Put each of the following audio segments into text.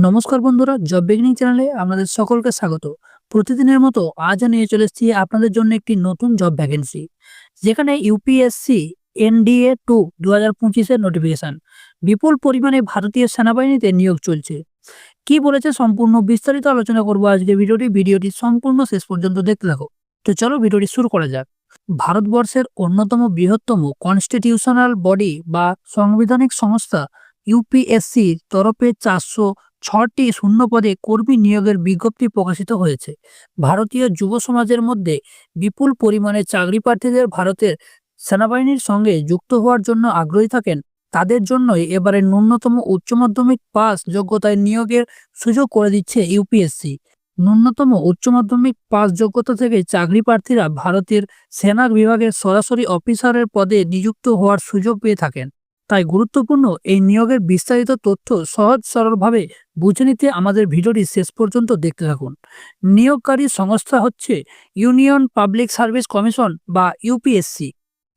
নমস্কার বন্ধুরা, job beginning চ্যানেলে আপনাদের সকলকে স্বাগত। প্রতিদিনের মতো আজ নিয়ে চলে এসেছি আপনাদের জন্য একটি নতুন জব ভ্যাকেন্সি, যেখানে ইউপিএসসি এনডিএ 2025-এর নোটিফিকেশন। বিপুল পরিমাণে ভারতীয় সেনাবাহিনীতে নিয়োগ চলছে। কি বলেছে সম্পূর্ণ বিস্তারিত আলোচনা করবো আজকে ভিডিওটি সম্পূর্ণ শেষ পর্যন্ত দেখতে থাকো। তো চলো ভিডিওটি শুরু করা যাক। ভারতবর্ষের অন্যতম বৃহত্তম কনস্টিটিউশনাল বডি বা সাংবিধানিক সংস্থা ইউপিএসসি তরফে 406টি শূন্য পদে কর্মী নিয়োগের বিজ্ঞপ্তি প্রকাশিত হয়েছে। ভারতীয় যুব সমাজের মধ্যে বিপুল পরিমাণে চাকরি প্রার্থীদের ভারতের সেনাবাহিনীর সঙ্গে যুক্ত হওয়ার জন্য আগ্রহী থাকেন, তাদের জন্যই এবারে ন্যূনতম উচ্চ মাধ্যমিক পাস যোগ্যতায় নিয়োগের সুযোগ করে দিচ্ছে ইউপিএসসি। ন্যূনতম উচ্চ মাধ্যমিক পাস যোগ্যতা থেকে চাকরি প্রার্থীরা ভারতের সেনা বিভাগের সরাসরি অফিসারের পদে নিযুক্ত হওয়ার সুযোগ পেয়ে থাকেন। তাই গুরুত্বপূর্ণ এই নিয়োগের বিস্তারিত তথ্য সহজ সরলভাবে বুঝে নিতে আমাদের ভিডিওটি শেষ পর্যন্ত দেখতে থাকুন। নিয়োগকারী সংস্থা হচ্ছে ইউনিয়ন পাবলিক সার্ভিস কমিশন বা ইউপিএসসি।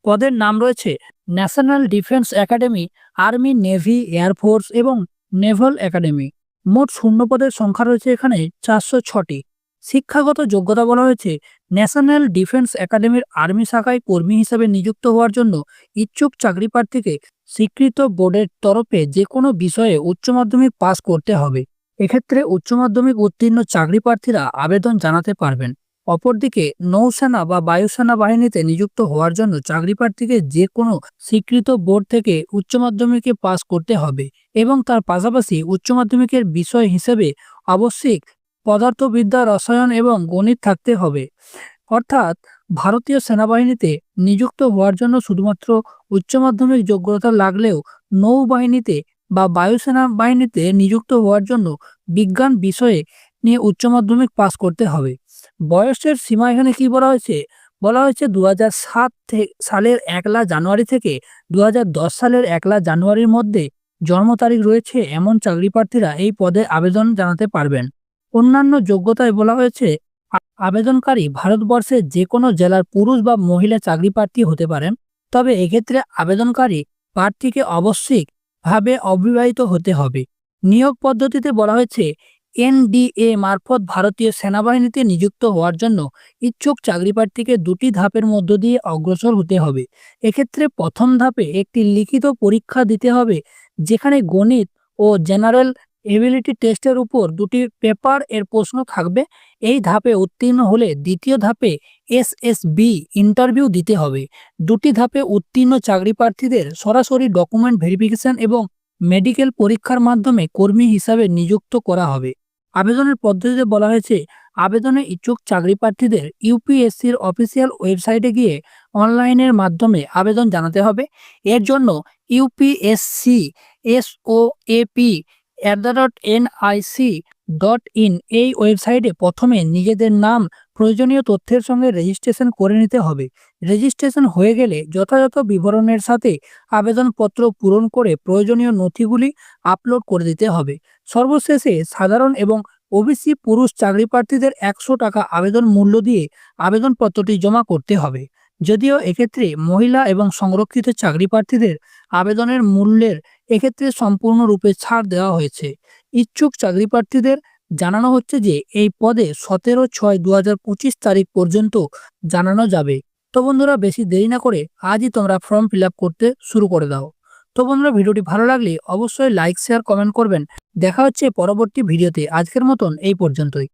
পদের নাম রয়েছে national defence academy, army, navy, air force এবং নেভাল একাডেমি। মোট শূন্য পদের সংখ্যা রয়েছে এখানে 406টি। শিক্ষাগত যোগ্যতা বলা হয়েছে ন্যাশনাল ডিফেন্স একাডেমির আর্মি শাখায় কর্মী হিসেবে নিযুক্ত হওয়ার জন্য ইচ্ছুক চাকরি প্রার্থীকে স্বীকৃত বোর্ডের তরফে যে কোনো বিষয়ে উচ্চ মাধ্যমিক পাস করতে হবে। এক্ষেত্রে উচ্চ মাধ্যমিক উত্তীর্ণ চাকরি প্রার্থীরা আবেদন জানাতে পারবেন। অপরদিকে নৌসেনা বা বায়ুসেনা বাহিনীতে নিযুক্ত হওয়ার জন্য চাকরি প্রার্থীকে যে কোনো স্বীকৃত বোর্ড থেকে উচ্চ মাধ্যমিকে পাস করতে হবে এবং তার পাশাপাশি উচ্চ মাধ্যমিকের বিষয় হিসেবে আবশ্যিক পদার্থবিদ্যা, রসায়ন এবং গণিত থাকতে হবে। অর্থাৎ ভারতীয় সেনাবাহিনীতে নিযুক্ত হওয়ার জন্য শুধুমাত্র উচ্চ মাধ্যমিক যোগ্যতা লাগলেও নৌবাহিনীতে বা বায়ুসেনা বাহিনীতে নিযুক্ত হওয়ার জন্য বিজ্ঞান বিষয়ে নিয়ে উচ্চ মাধ্যমিক পাস করতে হবে। বয়সের সীমা এখানে কি বলা হয়েছে? বলা হয়েছে 2007 সালের 1 জানুয়ারি থেকে 2010 সালের 1 জানুয়ারির মধ্যে জন্ম তারিখ রয়েছে এমন চাকরি প্রার্থীরা এই পদে আবেদন জানাতে পারবেন। অন্যান্য যোগ্যতায় বলা হয়েছে আবেদনকারী ভারতবর্ষের যে কোনো জেলার পুরুষ বা মহিলা চাকরি প্রার্থী হতে পারেন, তবে এক্ষেত্রে আবেদনকারী প্রার্থীকে আবশ্যিকভাবে অবিবাহিত হতে হবে। নিয়োগ পদ্ধতিতে বলা হয়েছে এনডিএ মারফত ভারতীয় সেনাবাহিনীতে নিযুক্ত হওয়ার জন্য ইচ্ছুক চাকরি প্রার্থীকে 2টি ধাপের মধ্য দিয়ে অগ্রসর হতে হবে। এক্ষেত্রে প্রথম ধাপে একটি লিখিত পরীক্ষা দিতে হবে, যেখানে গণিত ও জেনারেল এবিলিটি টেস্টের উপর 2টি পেপার এর প্রশ্ন থাকবে। এই ধাপে উত্তীর্ণ হলে দ্বিতীয় ধাপে এসএসবি ইন্টারভিউ দিতে হবে। 2টি ধাপে উত্তীর্ণ চাকরি প্রার্থীদের সরাসরি ডকুমেন্ট ভেরিফিকেশন এবং মেডিকেল পরীক্ষার মাধ্যমে কর্মী হিসাবে নিযুক্ত করা হবে। আবেদনের পদ্ধতিতে বলা হয়েছে আবেদনে ইচ্ছুক চাকরি প্রার্থীদের ইউপিএসসির অফিসিয়াল ওয়েবসাইটে গিয়ে অনলাইনের মাধ্যমে আবেদন জানাতে হবে। এর জন্য ইউপিএসসি SOAP@nic.in এই ওয়েবসাইটে প্রথমে নিজেদের নাম, প্রয়োজনীয় তথ্যের সঙ্গে রেজিস্ট্রেশন করে নিতে হবে। রেজিস্ট্রেশন হয়ে গেলে যথাযথ বিবরণের সাথে আবেদনপত্র পূরণ করে প্রয়োজনীয় নথিগুলি আপলোড করে দিতে হবে। সর্বশেষে সাধারণ এবং ওবিসি পুরুষ চাকরি প্রার্থীদের 100 টাকা আবেদন মূল্য দিয়ে আবেদনপত্রটি জমা করতে হবে। যদিও এক্ষেত্রে মহিলা এবং সংরক্ষিত চাকরি প্রার্থীদের আবেদনের মূল্যের এক্ষেত্রে সম্পূর্ণরূপে ছাড় দেওয়া হয়েছে। ইচ্ছুক চাকরি প্রার্থীদের জানানো হচ্ছে যে এই পদে 17/6/2025 তারিখ পর্যন্ত জানানো যাবে। তো বন্ধুরা, বেশি দেরি না করে আজই তোমরা ফর্ম ফিল আপ করতে শুরু করে দাও। তো বন্ধুরা, ভিডিওটি ভালো লাগলে অবশ্যই লাইক, শেয়ার, কমেন্ট করবেন। দেখা হচ্ছে পরবর্তী ভিডিওতে। আজকের মতন এই পর্যন্তই।